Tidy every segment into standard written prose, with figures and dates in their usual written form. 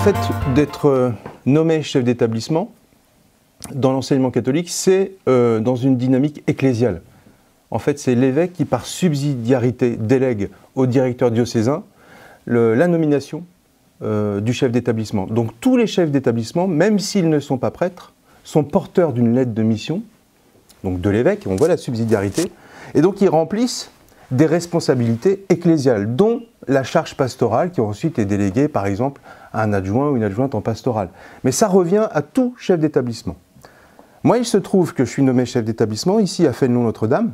fait d'être nommé chef d'établissement dans l'enseignement catholique, c'est dans une dynamique ecclésiale. En fait, c'est l'évêque qui, par subsidiarité, délègue au directeur diocésain la nomination du chef d'établissement. Donc tous les chefs d'établissement, même s'ils ne sont pas prêtres, sont porteurs d'une lettre de mission, donc de l'évêque, on voit la subsidiarité, et donc ils remplissent des responsabilités ecclésiales, dont la charge pastorale qui ensuite est déléguée par exemple à un adjoint ou une adjointe en pastorale. Mais ça revient à tout chef d'établissement. Moi, il se trouve que je suis nommé chef d'établissement ici à Fénelon-Notre-Dame,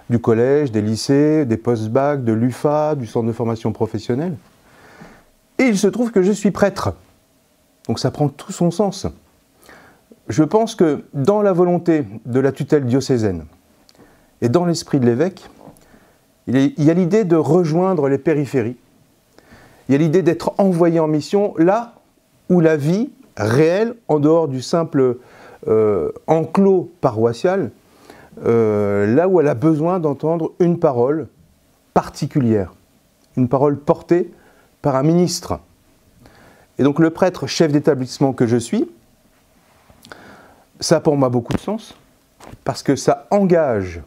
du collège, des lycées, des post-bac, de l'UFA, du centre de formation professionnelle. Et il se trouve que je suis prêtre. Donc ça prend tout son sens. Je pense que dans la volonté de la tutelle diocésaine et dans l'esprit de l'évêque, il y a l'idée de rejoindre les périphéries. Il y a l'idée d'être envoyé en mission là où la vie réelle, en dehors du simple enclos paroissial, là où elle a besoin d'entendre une parole particulière, une parole portée par un ministre. Et donc le prêtre chef d'établissement que je suis, ça a pour moi beaucoup de sens, parce que ça engage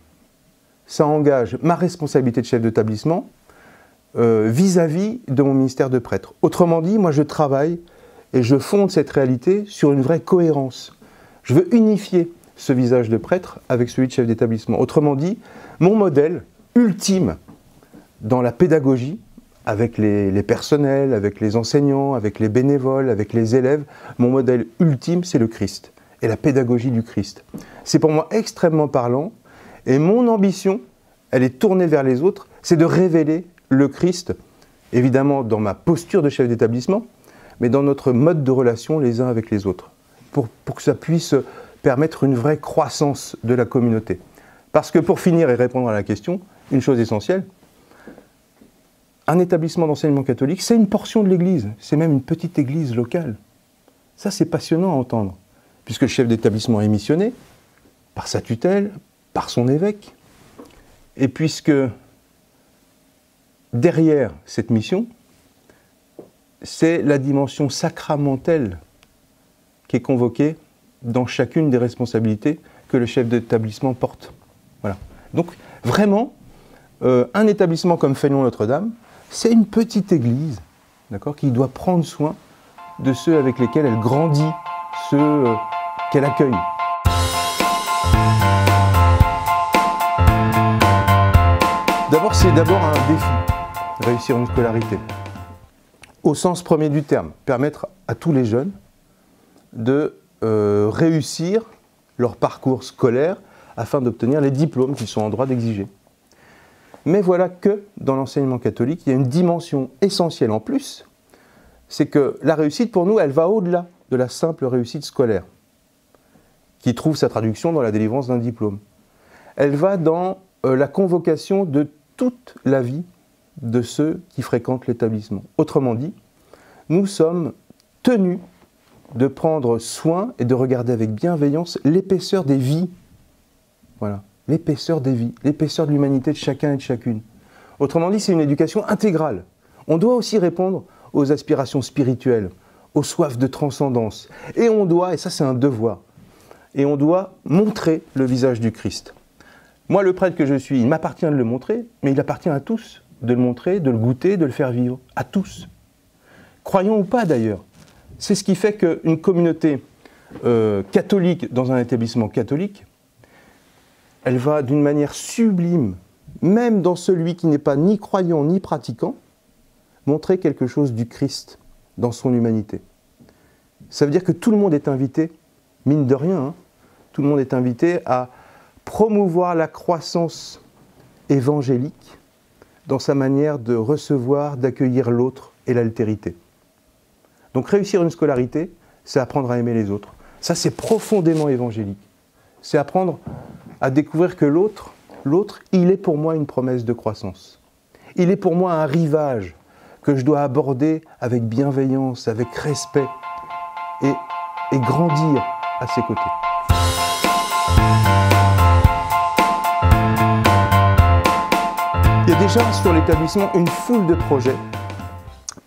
ma responsabilité de chef d'établissement vis-à-vis de mon ministère de prêtre. Autrement dit, moi je travaille et je fonde cette réalité sur une vraie cohérence. Je veux unifier ce visage de prêtre avec celui de chef d'établissement. Autrement dit, mon modèle ultime dans la pédagogie, avec les personnels, avec les enseignants, avec les bénévoles, avec les élèves, mon modèle ultime, c'est le Christ et la pédagogie du Christ. C'est pour moi extrêmement parlant et mon ambition, elle est tournée vers les autres, c'est de révéler le Christ, évidemment dans ma posture de chef d'établissement, mais dans notre mode de relation les uns avec les autres, pour que ça puisse permettre une vraie croissance de la communauté. Parce que pour finir et répondre à la question, une chose essentielle, un établissement d'enseignement catholique, c'est une portion de l'Église, c'est même une petite église locale. Ça, c'est passionnant à entendre, puisque le chef d'établissement est missionné par sa tutelle, par son évêque, et puisque derrière cette mission, c'est la dimension sacramentelle qui est convoquée dans chacune des responsabilités que le chef d'établissement porte. Voilà. Donc, vraiment, un établissement comme Fénelon-Notre-Dame, c'est une petite église, d'accord, qui doit prendre soin de ceux avec lesquels elle grandit, ceux qu'elle accueille. D'abord, c'est un défi, réussir une scolarité. Au sens premier du terme, permettre à tous les jeunes de réussir leur parcours scolaire afin d'obtenir les diplômes qu'ils sont en droit d'exiger. Mais voilà que dans l'enseignement catholique, il y a une dimension essentielle en plus, c'est que la réussite pour nous, elle va au-delà de la simple réussite scolaire, qui trouve sa traduction dans la délivrance d'un diplôme. Elle va dans la convocation de toute la vie de ceux qui fréquentent l'établissement. Autrement dit, nous sommes tenus de prendre soin et de regarder avec bienveillance l'épaisseur des vies. Voilà, l'épaisseur des vies, l'épaisseur de l'humanité de chacun et de chacune. Autrement dit, c'est une éducation intégrale. On doit aussi répondre aux aspirations spirituelles, aux soifs de transcendance. Et on doit, et ça c'est un devoir, et on doit montrer le visage du Christ. Moi, le prêtre que je suis, il m'appartient de le montrer, mais il appartient à tous de le montrer, de le goûter, de le faire vivre. À tous. Croyons ou pas d'ailleurs. C'est ce qui fait qu'une communauté catholique dans un établissement catholique, elle va d'une manière sublime, même dans celui qui n'est pas ni croyant ni pratiquant, montrer quelque chose du Christ dans son humanité. Ça veut dire que tout le monde est invité, mine de rien, hein, tout le monde est invité à promouvoir la croissance évangélique dans sa manière de recevoir, d'accueillir l'autre et l'altérité. Donc réussir une scolarité, c'est apprendre à aimer les autres. Ça, c'est profondément évangélique. C'est apprendre à découvrir que l'autre, il est pour moi une promesse de croissance. Il est pour moi un rivage que je dois aborder avec bienveillance, avec respect et grandir à ses côtés. Il y a déjà sur l'établissement une foule de projets,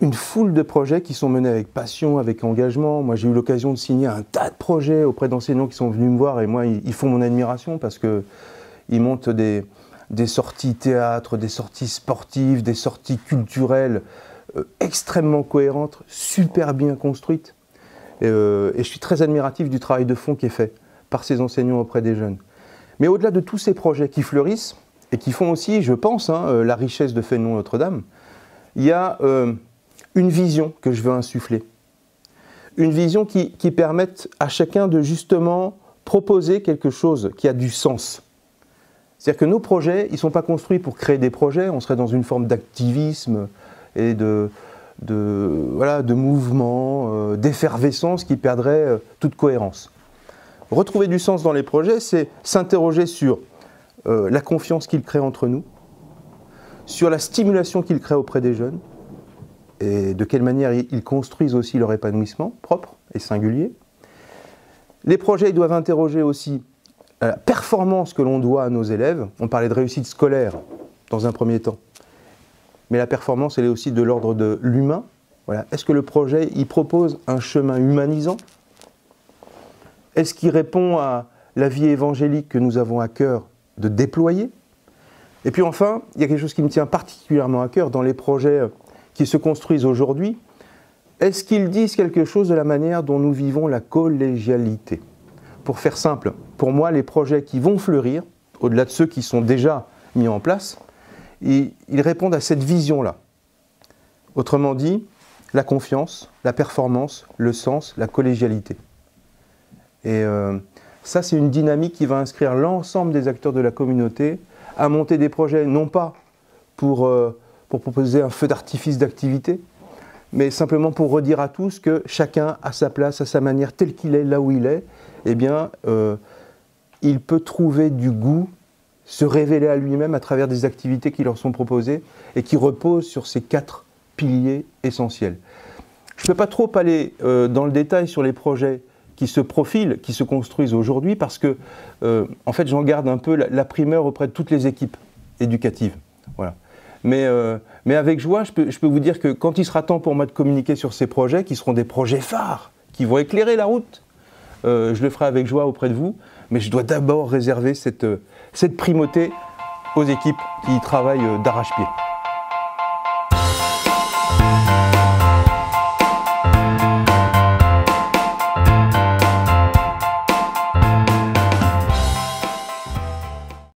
une foule de projets qui sont menés avec passion, avec engagement. Moi, j'ai eu l'occasion de signer un tas de projets auprès d'enseignants qui sont venus me voir et moi, ils font mon admiration parce qu'ils montent des sorties théâtre, des sorties sportives, des sorties culturelles extrêmement cohérentes, super bien construites. Et je suis très admiratif du travail de fond qui est fait par ces enseignants auprès des jeunes. Mais au-delà de tous ces projets qui fleurissent et qui font aussi, je pense, la richesse de Fénelon Notre-Dame, il y a une vision que je veux insuffler. Une vision qui permette à chacun de justement proposer quelque chose qui a du sens. C'est-à-dire que nos projets, ils ne sont pas construits pour créer des projets, on serait dans une forme d'activisme et de mouvement, d'effervescence qui perdrait toute cohérence. Retrouver du sens dans les projets, c'est s'interroger sur la confiance qu'ils créent entre nous, sur la stimulation qu'ils créent auprès des jeunes, et de quelle manière ils construisent aussi leur épanouissement propre et singulier. Les projets ils doivent interroger aussi la performance que l'on doit à nos élèves. On parlait de réussite scolaire dans un premier temps. Mais la performance, elle est aussi de l'ordre de l'humain. Voilà. Est-ce que le projet, il propose un chemin humanisant? Est-ce qu'il répond à la vie évangélique que nous avons à cœur de déployer? Et puis enfin, il y a quelque chose qui me tient particulièrement à cœur dans les projets qui se construisent aujourd'hui. Est-ce qu'ils disent quelque chose de la manière dont nous vivons la collégialité? Pour faire simple, pour moi, les projets qui vont fleurir, au-delà de ceux qui sont déjà mis en place, ils répondent à cette vision-là. Autrement dit, la confiance, la performance, le sens, la collégialité. Et ça, c'est une dynamique qui va inscrire l'ensemble des acteurs de la communauté à monter des projets, non pas pour proposer un feu d'artifice d'activité, mais simplement pour redire à tous que chacun a sa place, à sa manière, tel qu'il est, là où il est, eh bien, il peut trouver du goût, se révéler à lui-même à travers des activités qui leur sont proposées et qui reposent sur ces 4 piliers essentiels. Je ne peux pas trop aller dans le détail sur les projets qui se profilent, qui se construisent aujourd'hui, parce que, en fait, j'en garde un peu la primeur auprès de toutes les équipes éducatives. Voilà. Mais avec joie, je peux vous dire que quand il sera temps pour moi de communiquer sur ces projets, qui seront des projets phares, qui vont éclairer la route, je le ferai avec joie auprès de vous, mais je dois d'abord réserver cette primauté aux équipes qui y travaillent d'arrache-pied.